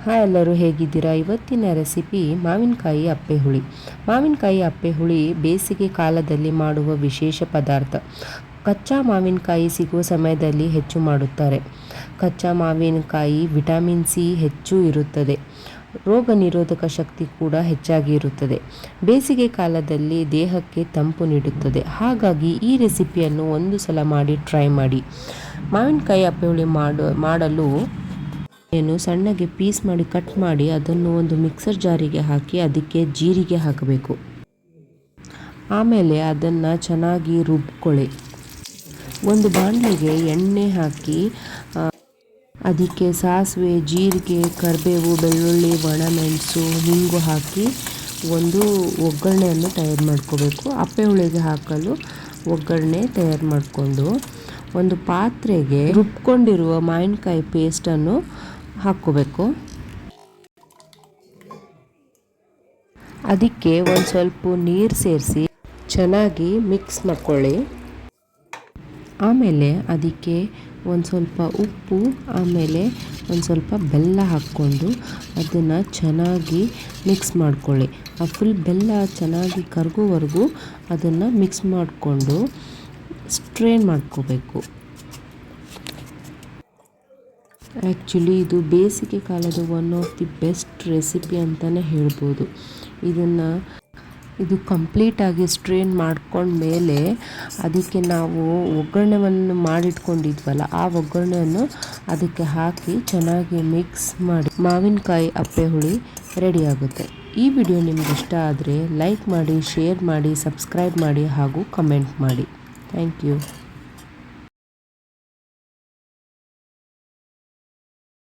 Hi ಎಲ್ಲರೂ ಹೇಗಿದ್ದೀರಾ? ಇವತ್ತಿನ ರೆಸಿಪಿ ಮಾವಿನಕಾಯಿ ಅಪ್ಪೆ ಹುಳಿ. ಮಾವಿನಕಾಯಿ ಅಪ್ಪೆ ಹುಳಿ ಬೇಸಿಗೆ ಕಾಲದಲ್ಲಿ ಮಾಡುವ ವಿಶೇಷ ಪದಾರ್ಥ. ಕಚ್ಚಾ ಮಾವಿನಕಾಯಿ ಸಿಗುವ ಸಮಯದಲ್ಲಿ ಹೆಚ್ಚು ಮಾಡುತ್ತಾರೆ. ಕಚ್ಚಾ ಮಾವಿನಕಾಯಿ ವಿಟಮಿನ್ ಸಿ ಹೆಚ್ಚು ಇರುತ್ತದೆ. ರೋಗ ನಿರೋಧಕ ಶಕ್ತಿ ಕೂಡ ಹೆಚ್ಚಾಗಿ ಇರುತ್ತದೆ. ಬೇಸಿಗೆ ಕಾಲದಲ್ಲಿ ದೇಹಕ್ಕೆ ತಂಪು ನೀಡುತ್ತದೆ. ಹಾಗಾಗಿ ಈ ರೆಸಿಪಿಯನ್ನು ಒಂದು ಸಲ ಮಾಡಿ ಟ್ರೈ ಮಾಡಿ. ಮಾವಿನಕಾಯಿ ಅಪ್ಪೆ ಹುಳಿ ಮಾಡಲು ಸಣ್ಣಗೆ ಪೀಸ್ ಮಾಡಿ ಕಟ್ ಮಾಡಿ ಅದನ್ನು ಒಂದು ಮಿಕ್ಸರ್ ಜಾರಿಗೆ ಹಾಕಿ ಅದಕ್ಕೆ ಜೀರಿಗೆ ಹಾಕಬೇಕು. ಆಮೇಲೆ ಅದನ್ನು ಚೆನ್ನಾಗಿ ರುಬ್ಕೊಳ್ಳಿ. ಒಂದು ಬಾಣಲೆಗೆ ಎಣ್ಣೆ ಹಾಕಿ ಅದಕ್ಕೆ ಸಾಸಿವೆ, ಜೀರಿಗೆ, ಕರಿಬೇವು, ಬೆಳ್ಳುಳ್ಳಿ, ಒಣಮೆಣಸು, ಹಿಂಗು ಹಾಕಿ ಒಂದು ಒಗ್ಗರಣೆಯನ್ನು ತಯಾರು ಮಾಡ್ಕೋಬೇಕು. ಅಪ್ಪೆ ಹುಳಿಗೆ ಹಾಕಲು ಒಗ್ಗರಣೆ ತಯಾರು ಮಾಡಿಕೊಂಡು ಒಂದು ಪಾತ್ರೆಗೆ ರುಬ್ಕೊಂಡಿರುವ ಮಾವಿನಕಾಯಿ ಪೇಸ್ಟನ್ನು ಹಾಕ್ಕೋಬೇಕು. ಅದಕ್ಕೆ ಒಂದು ಸ್ವಲ್ಪ ನೀರು ಸೇರಿಸಿ ಚೆನ್ನಾಗಿ ಮಿಕ್ಸ್ ಮಾಡ್ಕೊಳ್ಳಿ. ಆಮೇಲೆ ಅದಕ್ಕೆ ಒಂದು ಸ್ವಲ್ಪ ಉಪ್ಪು, ಆಮೇಲೆ ಒಂದು ಸ್ವಲ್ಪ ಬೆಲ್ಲ ಹಾಕ್ಕೊಂಡು ಅದನ್ನು ಚೆನ್ನಾಗಿ ಮಿಕ್ಸ್ ಮಾಡ್ಕೊಳ್ಳಿ. ಆ ಫುಲ್ ಬೆಲ್ಲ ಚೆನ್ನಾಗಿ ಕರಗೋವರೆಗೂ ಅದನ್ನು ಮಿಕ್ಸ್ ಮಾಡಿಕೊಂಡು ಸ್ಟ್ರೇನ್ ಮಾಡ್ಕೋಬೇಕು. ಆ್ಯಕ್ಚುಲಿ ಇದು ಬೇಸಿಗೆ ಕಾಲದ one of the best recipe ಅಂತಲೇ ಹೇಳ್ಬೋದು. ಇದು ಕಂಪ್ಲೀಟಾಗಿ ಸ್ಟ್ರೇನ್ ಮಾಡ್ಕೊಂಡ್ಮೇಲೆ ಅದಕ್ಕೆ ನಾವು ಒಗ್ಗರಣೆಯನ್ನು ಮಾಡಿಟ್ಕೊಂಡಿದ್ವಲ್ಲ ಆ ಒಗ್ಗರಣೆಯನ್ನು ಅದಕ್ಕೆ ಹಾಕಿ ಚೆನ್ನಾಗಿ ಮಿಕ್ಸ್ ಮಾಡಿ ಮಾವಿನಕಾಯಿ ಅಪ್ಪೆ ಹುಳಿ ರೆಡಿ ಆಗುತ್ತೆ. ಈ ವಿಡಿಯೋ ನಿಮ್ಗೆ ಇಷ್ಟ ಆದರೆ ಲೈಕ್ ಮಾಡಿ, ಶೇರ್ ಮಾಡಿ, ಸಬ್ಸ್ಕ್ರೈಬ್ ಮಾಡಿ ಹಾಗೂ ಕಮೆಂಟ್ ಮಾಡಿ. Thank you.